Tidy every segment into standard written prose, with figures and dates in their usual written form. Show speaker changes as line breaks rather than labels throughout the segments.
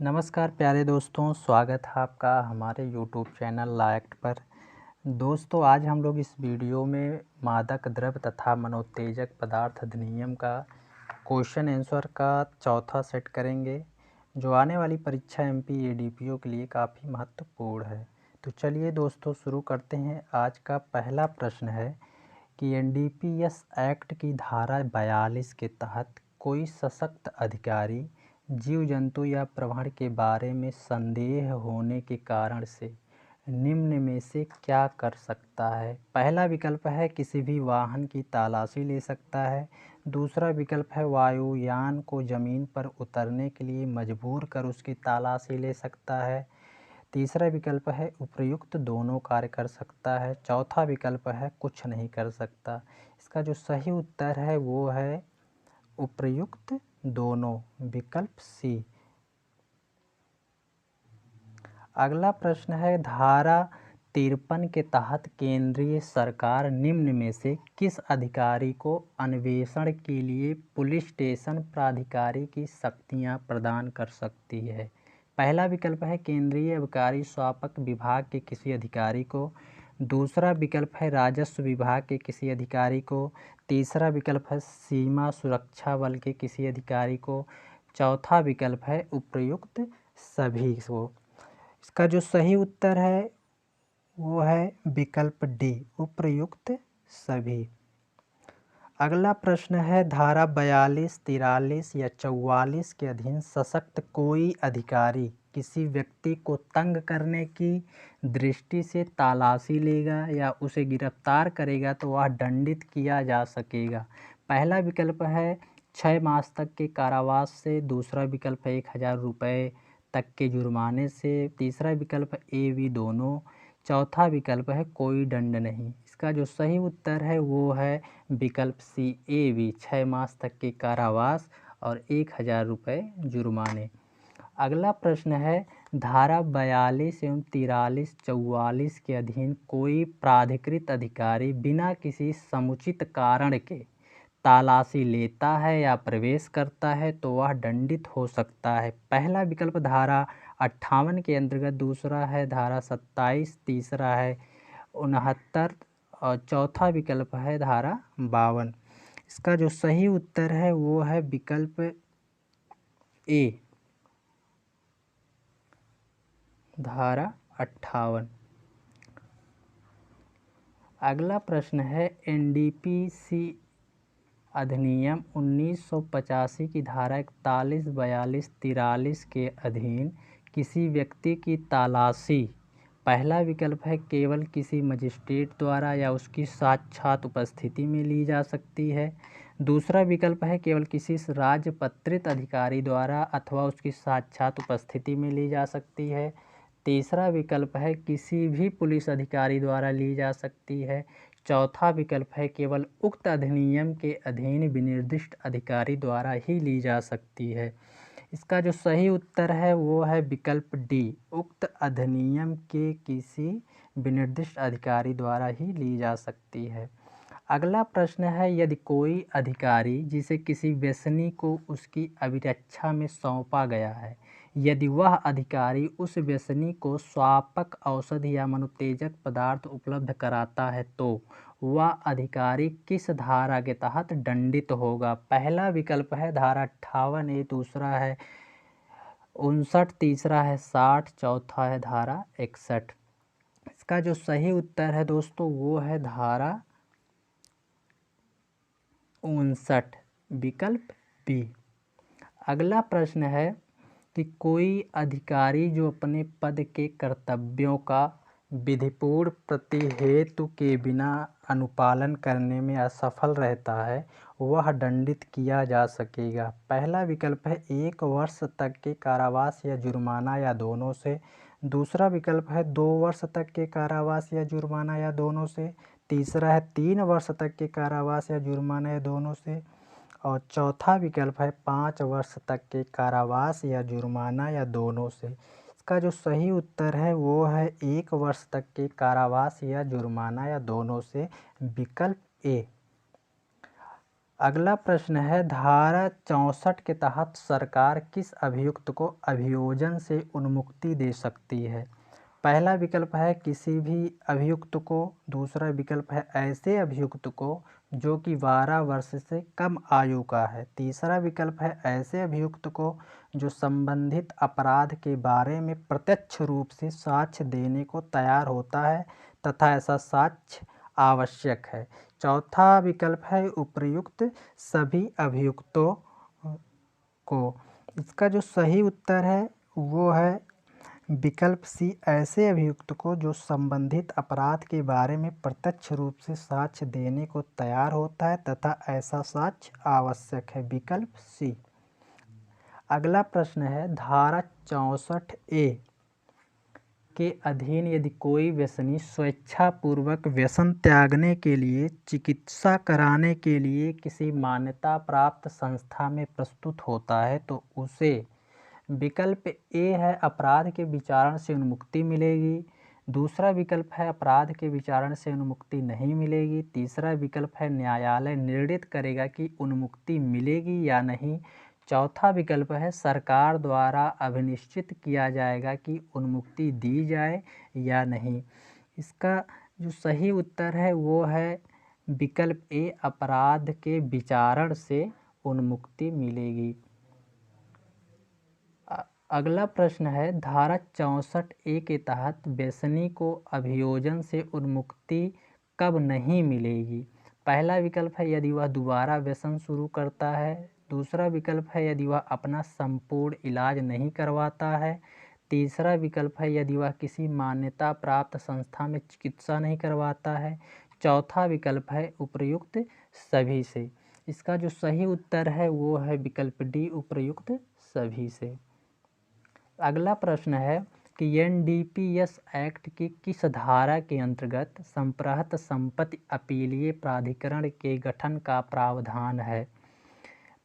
नमस्कार प्यारे दोस्तों, स्वागत है आपका हमारे YouTube चैनल लाइक्ट पर। दोस्तों, आज हम लोग इस वीडियो में मादक द्रव्य तथा मनोत्तेजक पदार्थ अधिनियम का क्वेश्चन आंसर का चौथा सेट करेंगे, जो आने वाली परीक्षा MP ADPO के लिए काफ़ी महत्वपूर्ण है। तो चलिए दोस्तों शुरू करते हैं। आज का पहला प्रश्न है कि NDPS एक्ट की धारा 42 के तहत कोई सशक्त अधिकारी जीव जंतु या प्रवण के बारे में संदेह होने के कारण से निम्न में से क्या कर सकता है। पहला विकल्प है किसी भी वाहन की तलाशी ले सकता है। दूसरा विकल्प है वायुयान को ज़मीन पर उतरने के लिए मजबूर कर उसकी तलाशी ले सकता है। तीसरा विकल्प है उपयुक्त दोनों कार्य कर सकता है। चौथा विकल्प है कुछ नहीं कर सकता। इसका जो सही उत्तर है वो है उपयुक्त दोनों, विकल्प सी। अगला प्रश्न है धारा 53 के तहत केंद्रीय सरकार निम्न में से किस अधिकारी को अन्वेषण के लिए पुलिस स्टेशन प्राधिकारी की शक्तियां प्रदान कर सकती है। पहला विकल्प है केंद्रीय अबकारी स्वापक विभाग के किसी अधिकारी को। दूसरा विकल्प है राजस्व विभाग के किसी अधिकारी को। तीसरा विकल्प है सीमा सुरक्षा बल के किसी अधिकारी को। चौथा विकल्प है उपयुक्त सभी को। इसका जो सही उत्तर है वो है विकल्प डी, उपयुक्त सभी। अगला प्रश्न है धारा 42, 43 या 44 के अधीन सशक्त कोई अधिकारी किसी व्यक्ति को तंग करने की दृष्टि से तलाशी लेगा या उसे गिरफ्तार करेगा तो वह दंडित किया जा सकेगा। पहला विकल्प है 6 मास तक के कारावास से। दूसरा विकल्प है 1000 रुपये तक के जुर्माने से। तीसरा विकल्प ए बी दोनों। चौथा विकल्प है कोई दंड नहीं। इसका जो सही उत्तर है वो है विकल्प सी ए बी, 6 मास तक के कारावास और 1000 रुपये जुर्माने। अगला प्रश्न है धारा 42 एवं 43, 44 के अधीन कोई प्राधिकृत अधिकारी बिना किसी समुचित कारण के तलाशी लेता है या प्रवेश करता है तो वह दंडित हो सकता है। पहला विकल्प धारा 58 के अंतर्गत। दूसरा है धारा 27। तीसरा है 69 और चौथा विकल्प है धारा 52। इसका जो सही उत्तर है वो है विकल्प ए, धारा 58। अगला प्रश्न है NDPC अधिनियम 1985 की धारा 41, 42, 43 के अधीन किसी व्यक्ति की तलाशी। पहला विकल्प है केवल किसी मजिस्ट्रेट द्वारा या उसकी साक्षात उपस्थिति में ली जा सकती है। दूसरा विकल्प है केवल किसी राजपत्रित अधिकारी द्वारा अथवा उसकी साक्षात उपस्थिति में ली जा सकती है। तीसरा विकल्प है किसी भी पुलिस अधिकारी द्वारा ली जा सकती है। चौथा विकल्प है केवल उक्त अधिनियम के अधीन विनिर्दिष्ट अधिकारी द्वारा ही ली जा सकती है। इसका जो सही उत्तर है वो है विकल्प डी, उक्त अधिनियम के किसी विनिर्दिष्ट अधिकारी द्वारा ही ली जा सकती है। अगला प्रश्न है यदि कोई अधिकारी जिसे किसी व्यसनी को उसकी अभिरक्षा में सौंपा गया है, यदि वह अधिकारी उस व्यसनी को स्वापक औषधि या मनोत्तेजक पदार्थ उपलब्ध कराता है तो वह अधिकारी किस धारा के तहत दंडित होगा। पहला विकल्प है धारा 58A। दूसरा है 59। तीसरा है 60। चौथा है धारा 61। इसका जो सही उत्तर है दोस्तों वो है धारा 59, विकल्प बी। अगला प्रश्न है कि कोई अधिकारी जो अपने पद के कर्तव्यों का विधिपूर्ण प्रतिहेतु के बिना अनुपालन करने में असफल रहता है वह दंडित किया जा सकेगा। पहला विकल्प है 1 वर्ष तक के कारावास या जुर्माना या दोनों से। दूसरा विकल्प है 2 वर्ष तक के कारावास या जुर्माना या दोनों से। तीसरा है 3 वर्ष तक के कारावास या जुर्माना या दोनों से। और चौथा विकल्प है 5 वर्ष तक के कारावास या जुर्माना या दोनों से। इसका जो सही उत्तर है वो है 1 वर्ष तक के कारावास या जुर्माना या दोनों से, विकल्प ए। अगला प्रश्न है, धारा 64 के तहत सरकार किस अभियुक्त को अभियोजन से उन्मुक्ति दे सकती है? पहला विकल्प है किसी भी अभियुक्त को, दूसरा विकल्प है ऐसे अभियुक्त को जो कि 12 वर्ष से कम आयु का है, तीसरा विकल्प है ऐसे अभियुक्त को जो संबंधित अपराध के बारे में प्रत्यक्ष रूप से साक्ष्य देने को तैयार होता है तथा ऐसा साक्ष्य आवश्यक है, चौथा विकल्प है उपर्युक्त सभी अभियुक्तों को। इसका जो सही उत्तर है वो है विकल्प सी, ऐसे अभियुक्त को जो संबंधित अपराध के बारे में प्रत्यक्ष रूप से साक्ष्य देने को तैयार होता है तथा ऐसा साक्ष्य आवश्यक है, विकल्प सी। अगला प्रश्न है, धारा 64A के अधीन यदि कोई व्यसनी स्वेच्छापूर्वक व्यसन त्यागने के लिए चिकित्सा कराने के लिए किसी मान्यता प्राप्त संस्था में प्रस्तुत होता है तो उसे विकल्प ए है अपराध के विचारण से उन्मुक्ति मिलेगी, दूसरा विकल्प है अपराध के विचारण से उन्मुक्ति नहीं मिलेगी, तीसरा विकल्प है न्यायालय निर्णित करेगा कि उन्मुक्ति मिलेगी या नहीं, चौथा विकल्प है सरकार द्वारा अभिनिश्चित किया जाएगा कि उन्मुक्ति दी जाए या नहीं। इसका जो सही उत्तर है वो है विकल्प ए, अपराध के विचारण से उन्मुक्ति मिलेगी। अगला प्रश्न है, धारा 64A के तहत व्यसनी को अभियोजन से उन्मुक्ति कब नहीं मिलेगी? पहला विकल्प है यदि वह दोबारा व्यसन शुरू करता है, दूसरा विकल्प है यदि वह अपना संपूर्ण इलाज नहीं करवाता है, तीसरा विकल्प है यदि वह किसी मान्यता प्राप्त संस्था में चिकित्सा नहीं करवाता है, चौथा विकल्प है उपर्युक्त सभी से। इसका जो सही उत्तर है वो है विकल्प डी, उपर्युक्त सभी से। अगला प्रश्न है कि एनडीपीएस एक्ट की किस धारा के अंतर्गत संप्रहत संपत्ति अपीलीय प्राधिकरण के गठन का प्रावधान है?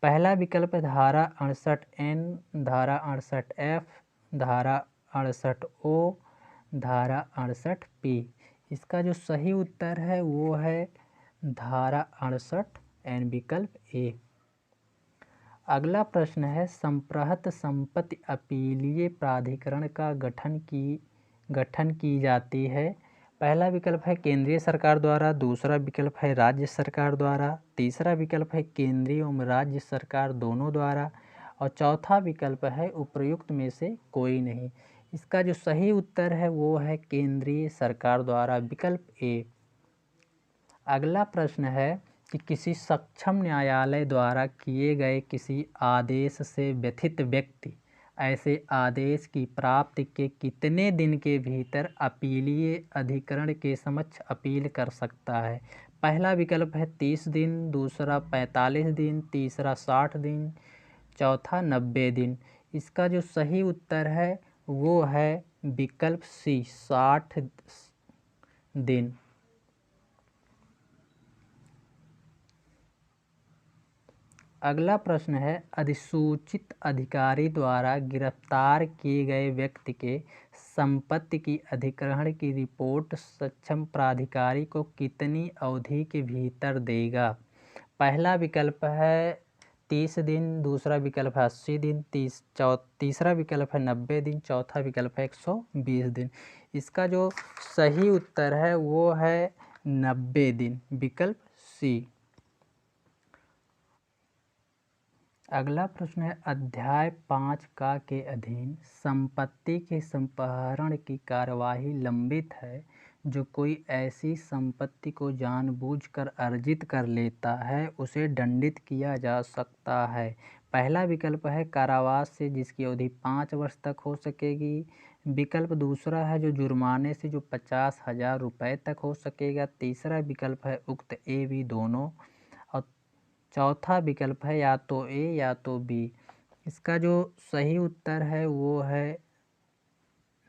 पहला विकल्प धारा 68N, धारा 68F, धारा 68O, धारा 68P। इसका जो सही उत्तर है वो है धारा 68N, विकल्प ए। अगला प्रश्न है, संप्रहत संपत्ति अपीलीय प्राधिकरण का गठन की जाती है। पहला विकल्प है केंद्रीय सरकार द्वारा, दूसरा विकल्प है राज्य सरकार द्वारा, तीसरा विकल्प है केंद्रीय एवं राज्य सरकार दोनों द्वारा और चौथा विकल्प है उपर्युक्त में से कोई नहीं। इसका जो सही उत्तर है वो है केंद्रीय सरकार द्वारा, विकल्प ए। अगला प्रश्न है कि किसी सक्षम न्यायालय द्वारा किए गए किसी आदेश से व्यथित व्यक्ति ऐसे आदेश की प्राप्ति के कितने दिन के भीतर अपीलीय अधिकरण के समक्ष अपील कर सकता है? पहला विकल्प है 30 दिन, दूसरा 45 दिन, तीसरा 60 दिन, चौथा 90 दिन। इसका जो सही उत्तर है वो है विकल्प सी, 60 दिन। अगला प्रश्न है, अधिसूचित अधिकारी द्वारा गिरफ्तार किए गए व्यक्ति के संपत्ति की अधिग्रहण की रिपोर्ट सक्षम प्राधिकारी को कितनी अवधि के भीतर देगा? पहला विकल्प है 30 दिन, दूसरा विकल्प है 80 दिन, तीसरा विकल्प है 90 दिन, चौथा विकल्प है 120 दिन। इसका जो सही उत्तर है वो है 90 दिन, विकल्प सी। अगला प्रश्न है, अध्याय 5 का के अधीन संपत्ति के संपहरण की कार्यवाही लंबित है जो कोई ऐसी संपत्ति को जानबूझकर अर्जित कर लेता है उसे दंडित किया जा सकता है। पहला विकल्प है कारावास से जिसकी अवधि 5 वर्ष तक हो सकेगी, विकल्प दूसरा है जो जुर्माने से जो 50,000 रुपये तक हो सकेगा, तीसरा विकल्प है उक्त ए बी दोनों और चौथा विकल्प है या तो ए या तो बी। इसका जो सही उत्तर है वो है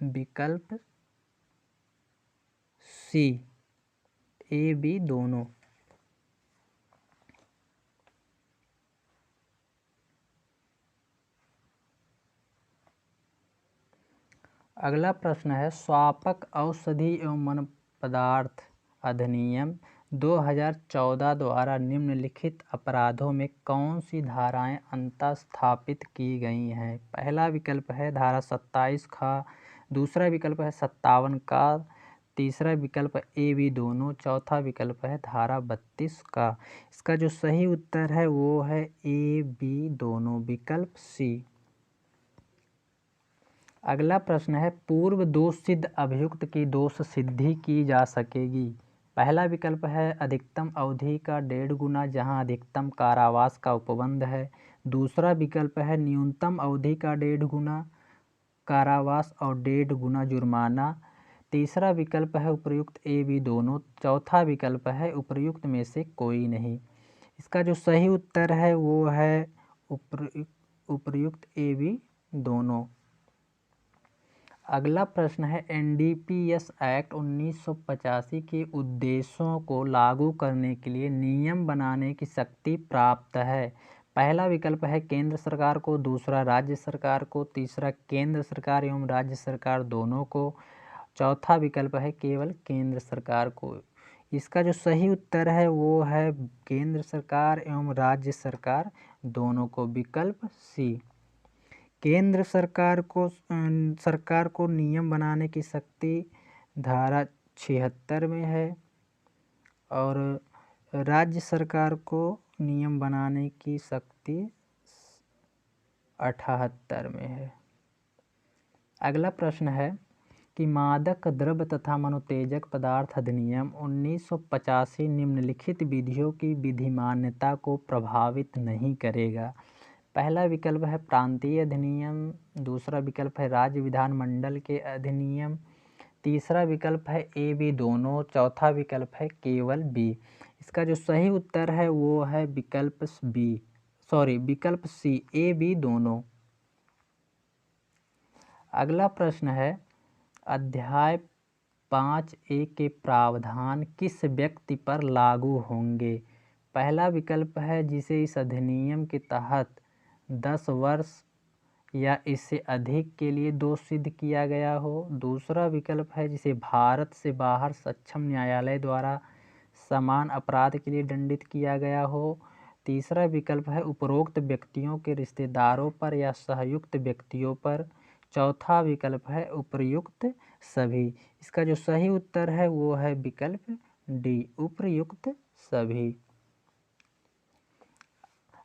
विकल्प सी, ए बी दोनों। अगला प्रश्न है, स्वापक औषधि एवं वन पदार्थ अधिनियम 2014 द्वारा निम्नलिखित अपराधों में कौन सी धाराएं अंतःस्थापित की गई हैं? पहला विकल्प है धारा 27 का, दूसरा विकल्प है 57 का, तीसरा विकल्प ए बी दोनों, चौथा विकल्प है धारा 32 का। इसका जो सही उत्तर है वो है ए बी दोनों, विकल्प सी। अगला प्रश्न है पूर्व दोष सिद्ध अभियुक्त की दोष सिद्धि की जा सकेगी। पहला विकल्प है अधिकतम अवधि का 1.5 गुना जहां अधिकतम कारावास का उपबंध है। दूसरा विकल्प है न्यूनतम अवधि का 1.5 गुना कारावास और 1.5 गुना जुर्माना। तीसरा विकल्प है उपर्युक्त ए बी दोनों। चौथा विकल्प है उपर्युक्त में से कोई नहीं। इसका जो सही उत्तर है वो है उपर्युक्त ए बी दोनों। अगला प्रश्न है एनडीपीएस एक्ट 1985 के उद्देश्यों को लागू करने के लिए नियम बनाने की शक्ति प्राप्त है। पहला विकल्प है केंद्र सरकार को, दूसरा राज्य सरकार को, तीसरा केंद्र सरकार एवं राज्य सरकार दोनों को, चौथा विकल्प है केवल केंद्र सरकार को। इसका जो सही उत्तर है वो है केंद्र सरकार एवं राज्य सरकार दोनों को, विकल्प सी। केंद्र सरकार को नियम बनाने की शक्ति धारा 76 में है और राज्य सरकार को नियम बनाने की शक्ति 78 में है। अगला प्रश्न है कि मादक द्रव्य तथा मनोतेजक पदार्थ अधिनियम 1985 निम्नलिखित विधियों की विधिमान्यता को प्रभावित नहीं करेगा। पहला विकल्प है प्रांतीय अधिनियम, दूसरा विकल्प है राज्य विधानमंडल के अधिनियम, तीसरा विकल्प है ए बी दोनों, चौथा विकल्प है केवल बी। इसका जो सही उत्तर है वो है विकल्प सी, ए बी दोनों। अगला प्रश्न है अध्याय 5A के प्रावधान किस व्यक्ति पर लागू होंगे? पहला विकल्प है जिसे इस अधिनियम के तहत 10 वर्ष या इससे अधिक के लिए दोष सिद्ध किया गया हो। दूसरा विकल्प है जिसे भारत से बाहर सक्षम न्यायालय द्वारा समान अपराध के लिए दंडित किया गया हो। तीसरा विकल्प है उपरोक्त व्यक्तियों के रिश्तेदारों पर या सहयुक्त व्यक्तियों पर। चौथा विकल्प है उपर्युक्त सभी। इसका जो सही उत्तर है वो है विकल्प डी, उपर्युक्त सभी।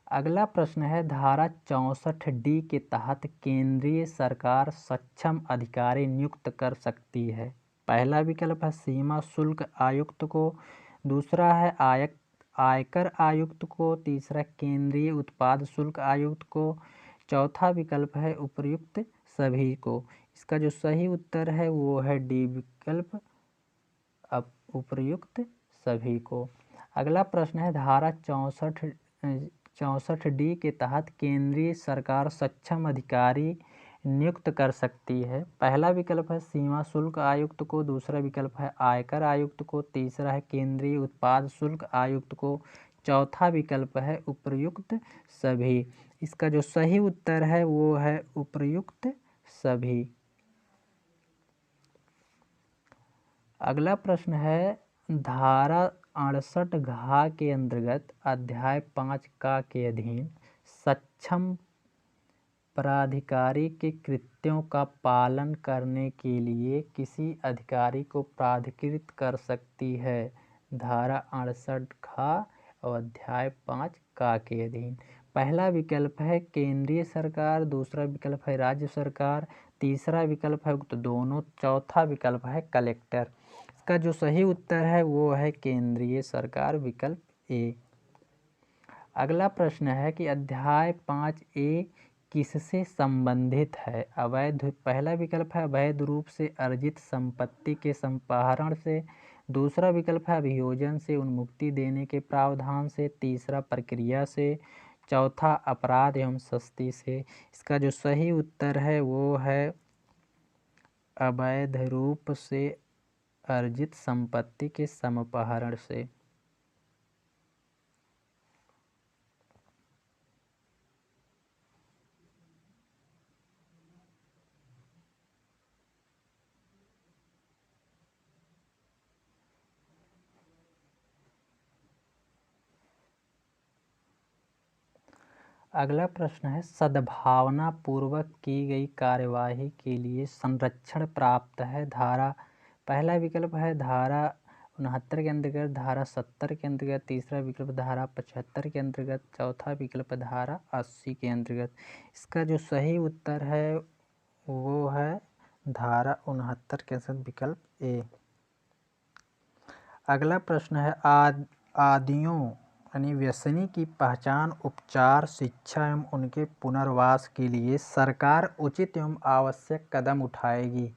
अगला प्रश्न है धारा 64D के तहत केंद्रीय सरकार सक्षम अधिकारी नियुक्त कर सकती है। पहला विकल्प है सीमा शुल्क आयुक्त को, दूसरा है आयकर आयुक्त को, तीसरा केंद्रीय उत्पाद शुल्क आयुक्त को, चौथा विकल्प है उपर्युक्त सभी को। इसका जो सही उत्तर है वो है डी, विकल्प उपर्युक्त सभी को। अगला प्रश्न है धारा 64D के तहत केंद्रीय सरकार सक्षम अधिकारी नियुक्त कर सकती है। पहला विकल्प है सीमा शुल्क आयुक्त को, दूसरा विकल्प है आयकर आयुक्त को, तीसरा है केंद्रीय उत्पाद शुल्क आयुक्त को, चौथा विकल्प है उपर्युक्त सभी। इसका जो सही उत्तर है वो है उपर्युक्त सभी। अगला प्रश्न है धारा 68 घ के अंतर्गत अध्याय 5 का के अधीन सक्षम प्राधिकारी के कृत्यों का पालन करने के लिए किसी अधिकारी को प्राधिकृत कर सकती है। धारा 68 घ और अध्याय 5 का के अधीन पहला विकल्प है केंद्रीय सरकार, दूसरा विकल्प है राज्य सरकार, तीसरा विकल्प है उक्त दोनों, चौथा विकल्प है कलेक्टर। इसका जो सही उत्तर है वो है केंद्रीय सरकार, विकल्प ए। अगला प्रश्न है कि अध्याय 5A किससे संबंधित है? पहला विकल्प है अवैध रूप से अर्जित संपत्ति के संपारण से, दूसरा विकल्प है अभियोजन से उन्मुक्ति देने के प्रावधान से, तीसरा प्रक्रिया से, चौथा अपराध एवं सस्ती से। इसका जो सही उत्तर है वो है अवैध रूप से अर्जित संपत्ति के समपहरण से। अगला प्रश्न है सद्भावना पूर्वक की गई कार्यवाही के लिए संरक्षण प्राप्त है धारा। पहला विकल्प है धारा 69 के अंतर्गत, धारा 70 के अंतर्गत, तीसरा विकल्प धारा 75 के अंतर्गत, चौथा विकल्प धारा 80 के अंतर्गत। इसका जो सही उत्तर है वो है धारा 69 के अंतर्गत विकल्प ए। अगला प्रश्न है आदियों यानी व्यसनी की पहचान, उपचार, शिक्षा एवं उनके पुनर्वास के लिए सरकार उचित एवं आवश्यक कदम उठाएगी।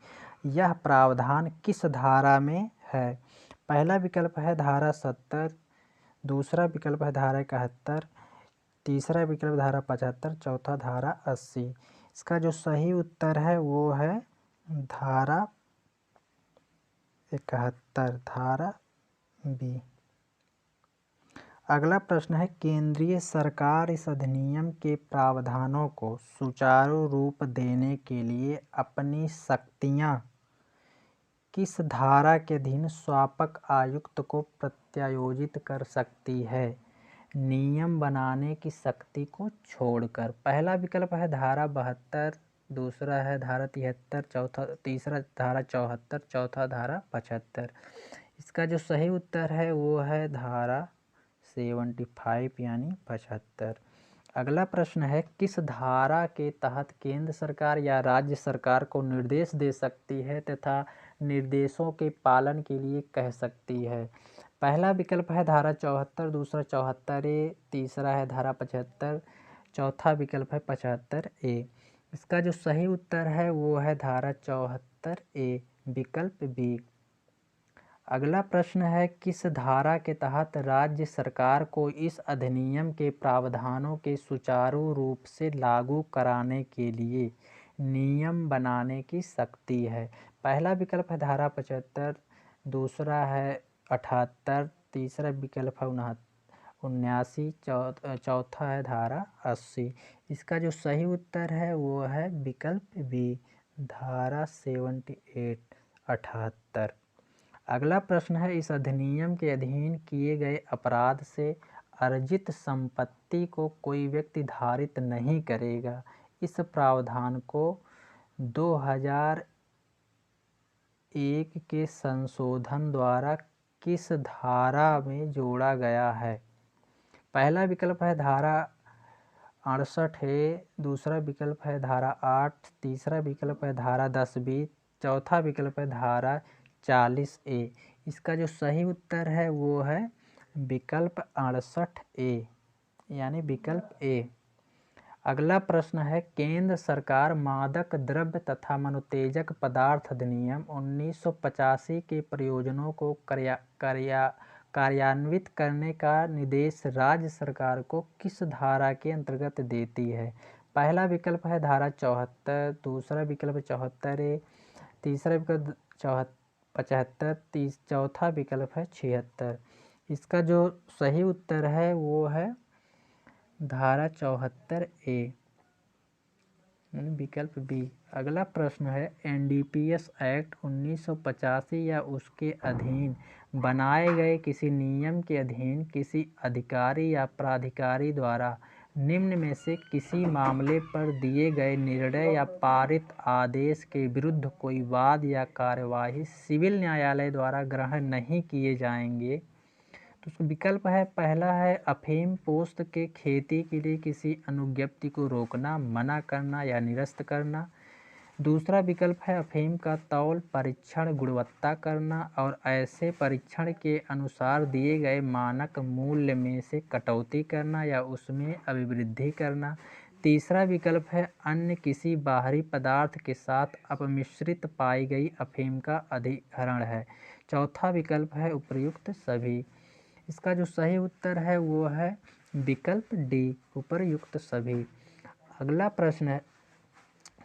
यह प्रावधान किस धारा में है? पहला विकल्प है धारा 70, दूसरा विकल्प है धारा 71, तीसरा विकल्प धारा 75, चौथा धारा 80। इसका जो सही उत्तर है वो है धारा 71, धारा बी। अगला प्रश्न है केंद्रीय सरकार इस अधिनियम के प्रावधानों को सुचारू रूप देने के लिए अपनी शक्तियां किस धारा के अधीन स्वापक आयुक्त को प्रत्यायोजित कर सकती है? नियम बनाने की शक्ति को छोड़कर। पहला विकल्प है धारा 72, दूसरा है धारा 73, तीसरा धारा 74, चौथा धारा 75। इसका जो सही उत्तर है वो है धारा 75 यानी 75। अगला प्रश्न है किस धारा के तहत केंद्र सरकार या राज्य सरकार को निर्देश दे सकती है तथा निर्देशों के पालन के लिए कह सकती है? पहला विकल्प है धारा 74, दूसरा 74A, तीसरा है धारा 75, चौथा विकल्प है 75A। इसका जो सही उत्तर है वो है धारा 74A विकल्प बी। अगला प्रश्न है किस धारा के तहत राज्य सरकार को इस अधिनियम के प्रावधानों के सुचारू रूप से लागू कराने के लिए नियम बनाने की शक्ति है? पहला विकल्प है धारा 75, दूसरा है 78, तीसरा विकल्प है 79, चौथा है धारा 80। इसका जो सही उत्तर है वो है विकल्प बी धारा 78 78। अगला प्रश्न है इस अधिनियम के अधीन किए गए अपराध से अर्जित संपत्ति को कोई व्यक्ति धारित नहीं करेगा। इस प्रावधान को 2001 के संशोधन द्वारा किस धारा में जोड़ा गया है? पहला विकल्प है धारा 68A, दूसरा विकल्प है धारा 8, तीसरा विकल्प है धारा 10B, चौथा विकल्प है धारा 40A। इसका जो सही उत्तर है वो है विकल्प 68A यानी विकल्प ए। अगला प्रश्न है केंद्र सरकार मादक द्रव्य तथा मनोत्तेजक पदार्थ अधिनियम 1985 के प्रयोजनों को कार्यान्वित करने का निर्देश राज्य सरकार को किस धारा के अंतर्गत देती है? पहला विकल्प है धारा 74, दूसरा विकल्प 74A, तीसरा विकल्प 75, चौथा विकल्प है 76। इसका जो सही उत्तर है वो है धारा 74A विकल्प बी। अगला प्रश्न है एनडीपीएस एक्ट 1985 या उसके अधीन बनाए गए किसी नियम के अधीन किसी अधिकारी या प्राधिकारी द्वारा निम्न में से किसी मामले पर दिए गए निर्णय या पारित आदेश के विरुद्ध कोई वाद या कार्यवाही सिविल न्यायालय द्वारा ग्रहण नहीं किए जाएंगे? तो उसका विकल्प है पहला है अफीम पोस्त के खेती के लिए किसी अनुज्ञप्ति को रोकना, मना करना या निरस्त करना। दूसरा विकल्प है अफीम का तौल परीक्षण गुणवत्ता करना और ऐसे परीक्षण के अनुसार दिए गए मानक मूल्य में से कटौती करना या उसमें अभिवृद्धि करना। तीसरा विकल्प है अन्य किसी बाहरी पदार्थ के साथ अपमिश्रित पाई गई अफीम का अधिग्रहण है। चौथा विकल्प है उपर्युक्त सभी। इसका जो सही उत्तर है वो है विकल्प डी उपर्युक्त सभी। अगला प्रश्न है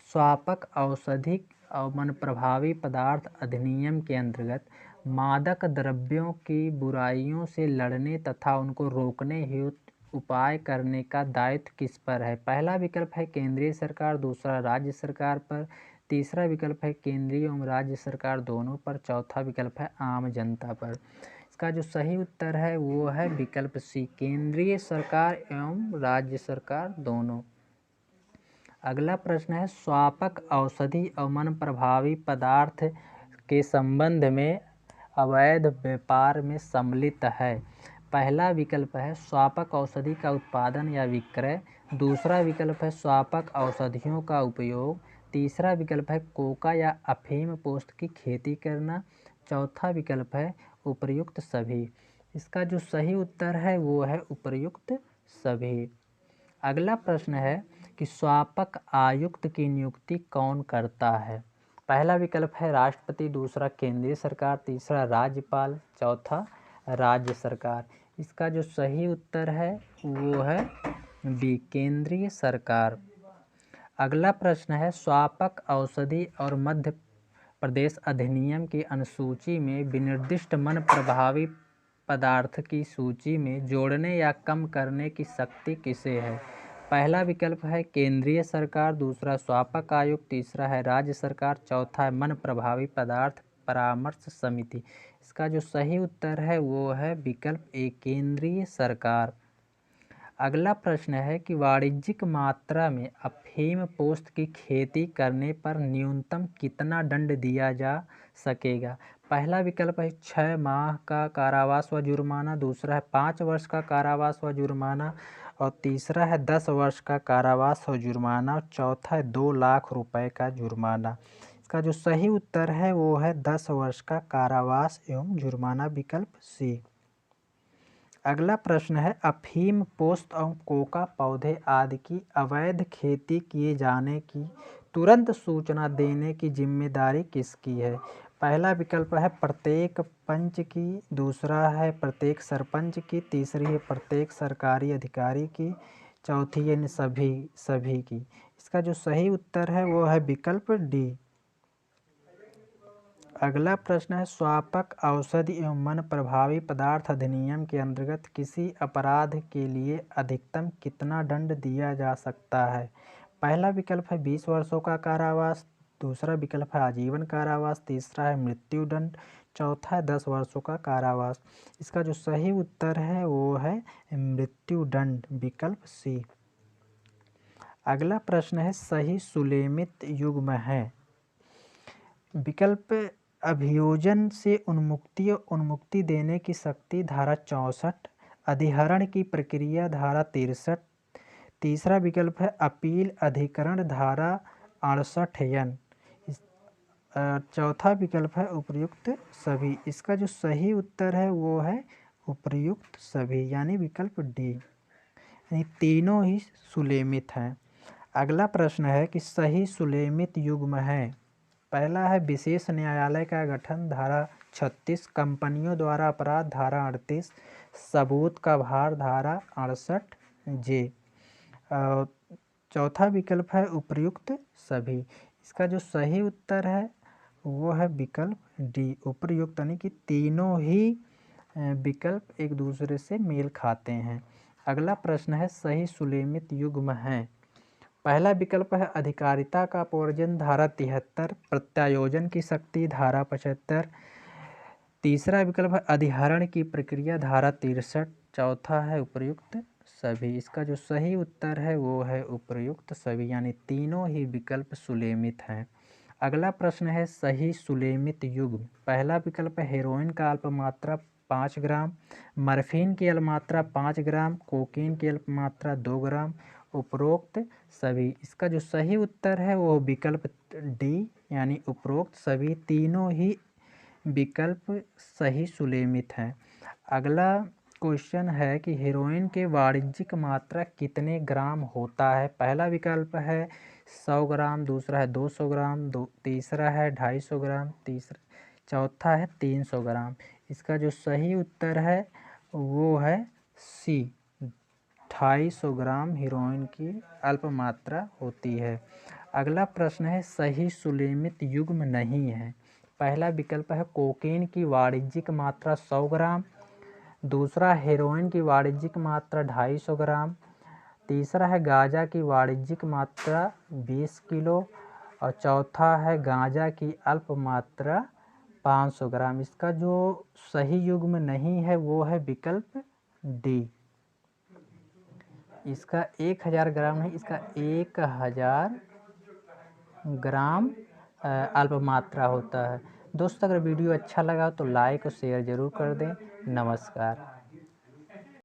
स्वापक औषधिक अवमन प्रभावी पदार्थ अधिनियम के अंतर्गत मादक द्रव्यों की बुराइयों से लड़ने तथा उनको रोकने हेतु उपाय करने का दायित्व किस पर है? पहला विकल्प है केंद्रीय सरकार, दूसरा राज्य सरकार पर, तीसरा विकल्प है केंद्रीय एवं राज्य सरकार दोनों पर, चौथा विकल्प है आम जनता पर। इसका जो सही उत्तर है वो है विकल्प सी, केंद्रीय सरकार एवं राज्य सरकार दोनों। अगला प्रश्न है स्वापक औषधि और मन प्रभावी पदार्थ के संबंध में अवैध व्यापार में सम्मिलित है। पहला विकल्प है स्वापक औषधि का उत्पादन या विक्रय, दूसरा विकल्प है स्वापक औषधियों का उपयोग, तीसरा विकल्प है कोका या अफीम पोस्त की खेती करना, चौथा विकल्प है उपर्युक्त सभी। इसका जो सही उत्तर है वो है उपर्युक्त सभी। अगला प्रश्न है कि स्वापक आयुक्त की नियुक्ति कौन करता है। पहला विकल्प है राष्ट्रपति, दूसरा केंद्रीय सरकार, तीसरा राज्यपाल, चौथा राज्य सरकार। इसका जो सही उत्तर है वो है बी, केंद्रीय सरकार। अगला प्रश्न है स्वापक औषधि और मध्य प्रदेश अधिनियम की अनुसूची में विनिर्दिष्ट मन प्रभावी पदार्थ की सूची में जोड़ने या कम करने की शक्ति किसे है। पहला विकल्प है केंद्रीय सरकार, दूसरा स्वापक आयुक्त, तीसरा है राज्य सरकार, चौथा है मन प्रभावी पदार्थ परामर्श समिति। इसका जो सही उत्तर है वो है विकल्प ए, केंद्रीय सरकार। अगला प्रश्न है कि वाणिज्यिक मात्रा में अफीम पोस्त की खेती करने पर न्यूनतम कितना दंड दिया जा सकेगा। पहला विकल्प है 6 माह का कारावास व जुर्माना, दूसरा है 5 वर्ष का कारावास व जुर्माना और तीसरा है 10 वर्ष का कारावास व जुर्माना और चौथा है 2 लाख रुपए का जुर्माना। इसका जो सही उत्तर है वो है 10 वर्ष का कारावास एवं जुर्माना, विकल्प सी। अगला प्रश्न है अफीम पोस्त और कोका पौधे आदि की अवैध खेती किए जाने की तुरंत सूचना देने की जिम्मेदारी किसकी है। पहला विकल्प है प्रत्येक पंच की, दूसरा है प्रत्येक सरपंच की, तीसरी है प्रत्येक सरकारी अधिकारी की, चौथी है सभी की। इसका जो सही उत्तर है वो है विकल्प डी। अगला प्रश्न है स्वापक औषधि एवं मन प्रभावी पदार्थ अधिनियम के अंतर्गत किसी अपराध के लिए अधिकतम कितना दंड दिया जा सकता है। पहला विकल्प है 20 वर्षों का कारावास, दूसरा विकल्प है आजीवन कारावास, तीसरा है मृत्युदंड, चौथा है 10 वर्षों का कारावास। इसका जो सही उत्तर है वो है मृत्युदंड, विकल्प सी। अगला प्रश्न है सही सुलेमित युग्म है। विकल्प अभियोजन से उन्मुक्ति देने की शक्ति धारा 64, अधिहरण की प्रक्रिया धारा 63, तीसरा विकल्प है अपील अधिकरण धारा 68N, चौथा विकल्प है उपर्युक्त सभी। इसका जो सही उत्तर है वो है उपर्युक्त सभी, यानी विकल्प डी, यानी तीनों ही सुलेमित हैं। अगला प्रश्न है कि सही सुलेमित युग्म है। पहला है विशेष न्यायालय का गठन धारा 36, कंपनियों द्वारा अपराध धारा 38, सबूत का भार धारा 68J, चौथा विकल्प है उपर्युक्त सभी। इसका जो सही उत्तर है वो है विकल्प डी, उपर्युक्त, यानी कि तीनों ही विकल्प एक दूसरे से मेल खाते हैं। अगला प्रश्न है सही सुलेमित युग्म है। पहला विकल्प है अधिकारिता का प्रयोजन धारा 73, प्रत्यायोजन की शक्ति धारा 75, तीसरा विकल्प है अधिहरण की प्रक्रिया धारा 63, चौथा है उपर्युक्त सभी। इसका जो सही उत्तर है वो है उपर्युक्त सभी, यानी तीनों ही विकल्प सुलेमित हैं। अगला प्रश्न है सही सुलेमित युग्म। पहला विकल्प है हेरोइन का अल्पमात्रा 5 ग्राम, मॉर्फिन की अल्पमात्रा 5 ग्राम, कोकीन की अल्पमात्रा 2 ग्राम, उपरोक्त सभी। इसका जो सही उत्तर है वो विकल्प डी, यानी उपरोक्त सभी, तीनों ही विकल्प सही सुलेमित हैं। अगला क्वेश्चन है कि हेरोइन के वाणिज्यिक मात्रा कितने ग्राम होता है। पहला विकल्प है 100 ग्राम, दूसरा है 200 ग्राम, तीसरा है 250 ग्राम, चौथा है 300 ग्राम। इसका जो सही उत्तर है वो है सी, 250 ग्राम हेरोइन की अल्प मात्रा होती है। अगला प्रश्न है सही सुलेमित युग्म नहीं है। पहला विकल्प है कोकीन की वाणिज्यिक मात्रा 100 ग्राम, दूसरा हेरोइन की वाणिज्यिक मात्रा 250 ग्राम, तीसरा है गांजा की वाणिज्यिक मात्रा 20 किलो और चौथा है गांजा की अल्प मात्रा 500 ग्राम। इसका जो सही युग्म नहीं है वो है विकल्प डी। इसका 1000 ग्राम नहीं, इसका 1000 ग्राम अल्प मात्रा होता है। दोस्तों अगर वीडियो अच्छा लगा तो लाइक और शेयर ज़रूर कर दें। नमस्कार।